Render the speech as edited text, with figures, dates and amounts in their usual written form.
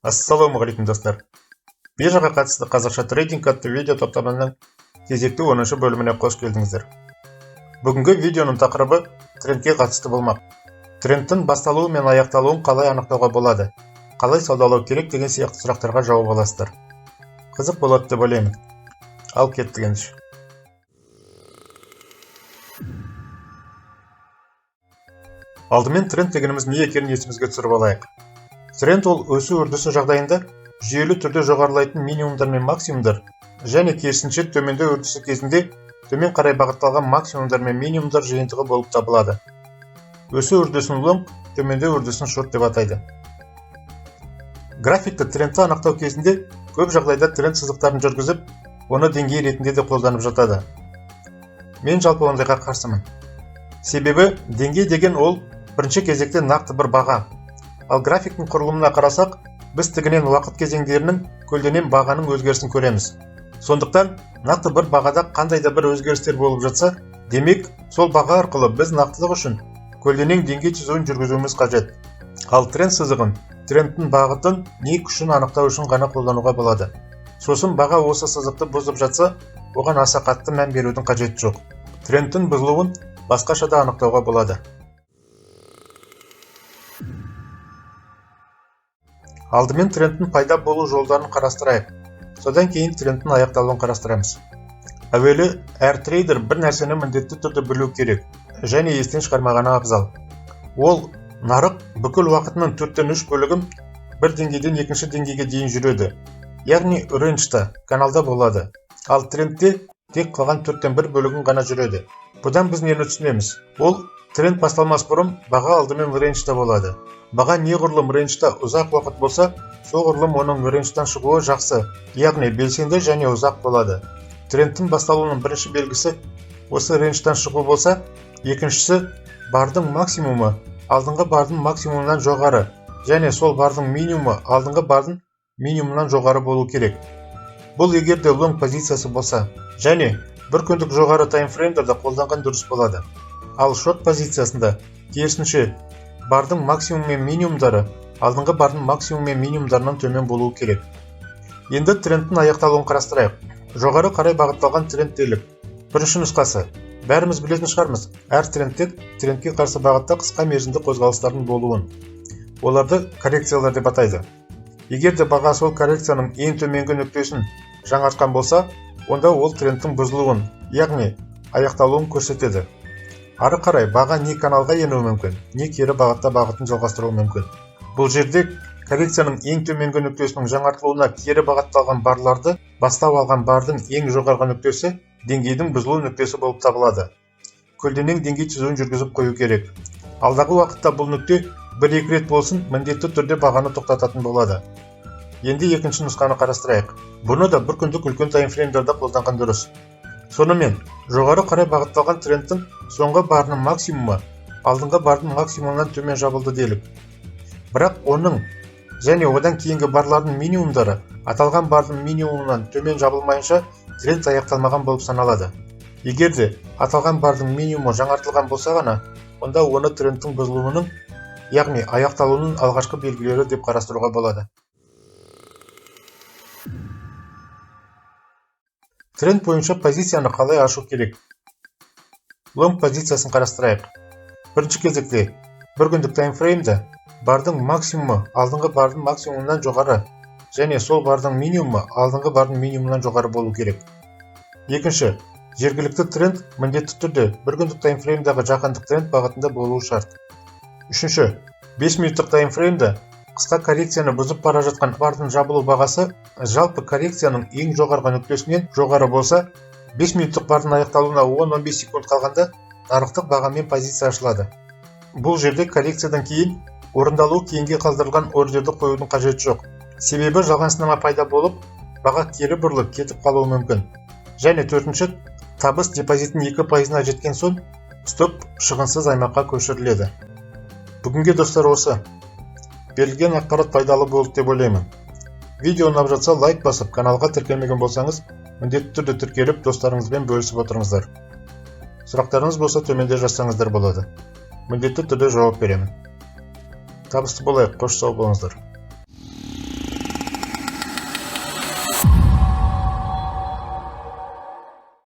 Ассалаумағалейкум достар. Биржаға қатысты қазақша трейдинг атты видео топтаманың кезекті 10-шы бөліміне қош келдіңіздер. Бүгінгі видеоның тақырыбы трендке қатысты болмақ. Трендтің басталуы мен аяқталуын қалай анықтауға болады, қалай саудалау керек деген сияқты сұрақтарға жауап аласыздар. Қызық болады деп ойлаймын. Ал кеттік ендеше. Алдымен тренд дегеніміз не екенін есімізге түсіріп алайық. Тренд ол өсу үрдісі жағдайында жүйелі түрде жоғарылайтын минимумдар мен максимумдар және керісінше төмендеу үрдісі кезінде төмен қарай бағытталған максимумдар мен минимумдар жиынтығы болып табылады. Өсу үрдісін лонг, төмендеу үрдісін шорт деп атайды. Графикті трендті анықтау кезінде көп жағдайда тренд сызықтарын жүргізіп, оны деңгей ретінде де қолданып жатады. Мен жалпы ондайға қарсымын. Себебі деңгей деген ол бірінші кезекте нақты бір баға. Ал графиктің құрылымына қарасақ, біз тігінен уақыт кезеңдерінің көлденең бағаның өзгерісін көреміз. Сондықтан, нақты бір бағада қандай да бір өзгерістер болып жатса, демек, сол баға арқылы біз нақтылық үшін көлденең деңгей түзуін жүргізуіміз қажет. Ал тренд сызығын, трендтің бағытын не күшін анықтау үшін ғана қолдануға болады. Сосын баға осы сызықты бұзып жатса, оған аса қатты мән берудің қажеті жоқ. Трендтің бұзылуын басқаша да анықтауға болады. Алдымен трендтің пайда болу жолдарын қарастырайық. Содан кейін трендтің аяқталуын қарастырамыз. Әуелі, әр трейдер бір нәрсені міндетті түрде білу керек, және естен шығармағаны абзал. Ол нарық бүкіл уақытының 4-3 бөлігін бір деңгейден екінші деңгейге дейін жүреді. Яғни рейнджда, каналда болады. Ал трендте тек қалған 4-1 бөлігін ғана жүреді. Бұдан біз нені түсінеміз? Ол тренд басталмас бұрын баға алдымен рейнджда болады. Баға неғұрлым рейнджда ұзақ уақыт болса, соғұрлым оның рейндждан шығуы жақсы, яғни белсенді және ұзақ болады. Трендтің басталуының бірінші белгісі осы рейндждан шығу болса, екіншісі бардың максимумы алдыңғы бардың максимумынан жоғары, және сол бардың минимумы алдыңғы бардың минимумынан жоғары болу керек. Бұл егер де лонг позициясы болса, және бір күндік жоғары таймфреймдерді қолданған дұрыс болады. Ал шорт позициясында керісінше бардың максимум мен минимумдары алдыңғы бардың максимум мен минимумдарынан төмен болуы керек. Енді трендтің аяқталуын қарастырайық. Жоғары қарай бағытталған трендтелік. Бірінші нұсқасы. Бәріміз білетін шығармыз. Әр трендке қарсы бағытта қысқа мерзімді қозғалыстардың болуын. Оларды коррекциялар деп атайды. Егер де баға сол коррекцияның ең төменгі нүктесін жаңартқан болса, онда ол трендтің бұзылуын, яғни аяқталуын көрсетеді. Ары қарай баға не каналға енуі мүмкін, не кері бағытта бағытын жалғастыруы мүмкін. Бұл жерде коррекцияның ең төменгі нүктесінің жаңартылуына кері бағытталған барларды бастау алған бардың ең жоғарғы нүктесі деңгейдің бұзылу нүктесі болып табылады. Көлденең деңгей түзуін жүргізіп қою керек. Алдағы уақытта бұл нүкте 1-2 рет болсын міндетті түрде бағаны тоқтататын болады. Енді екінші нұсқаны қарастырайық. Бұны да бір күндік үлкен таймфреймдерді қолданған дұрыс. Сонымен, жоғары қарай бағытталған трендтің соңғы барының максимумы алдыңғы бардың максимумынан төмен жабылды делік. Бірақ оның және одан кейінгі барлардың минимумдары аталған бардың минимумынан төмен жабылмайынша тренд аяқталмаған болып саналады. Егер де аталған бардың минимумы жаңартылған болса ғана, онда оны трендтің бұзылуының, яғни аяқталуының алғашқы белгілері деп қарастыруға болады. Тренд бойынша позицияны қалай ашу керек? Лонг позициясын қарастырайық. Бірінші кезекте, бір күндік таймфреймді бардың максимумы алдыңғы бардың максимумынан жоғары, және сол бардың минимумы алдыңғы бардың минимумынан жоғары болу керек. Екінші, жергілікті тренд міндетті түрде бір күндік таймфреймдағы жаһандық тренд бағытында болуы шарт. Үшінші, 5 минуттық таймфреймді қысқа коррекцияны бұзып бара жатқан бардың жабылу бағасы жалпы коррекцияның ең жоғарғы нүктесінен жоғары болса, 5 минуттық бардың аяқталуына 10-15 секунд қалғанда нарықтық бағамен позиция ашылады. Бұл жерде коррекциядан кейін орындалу кейінге қалдырылған ордерді қоюдың қажеті жоқ. Себебі жалған сынама пайда болып, баға кері бұрылып кетіп қалуы мүмкін. Және төртінші, табыс депозиттің 2%-на жеткен соң стоп шығынсыз аймаққа көшіріледі. Бүгінге достар осы. Берілген ақпарат пайдалы болды деп ойлаймын. Видео ұнап жатса лайк басып, каналға тіркелмеген болсаңыз, міндетті түрде тіркеліп, достарыңызбен бөлісіп отырыңыздар. Сұрақтарыңыз болса төменде жазсаңыздар болады. Міндетті түрде жауап беремін. Табысты болайық, қош сау болыңыздар.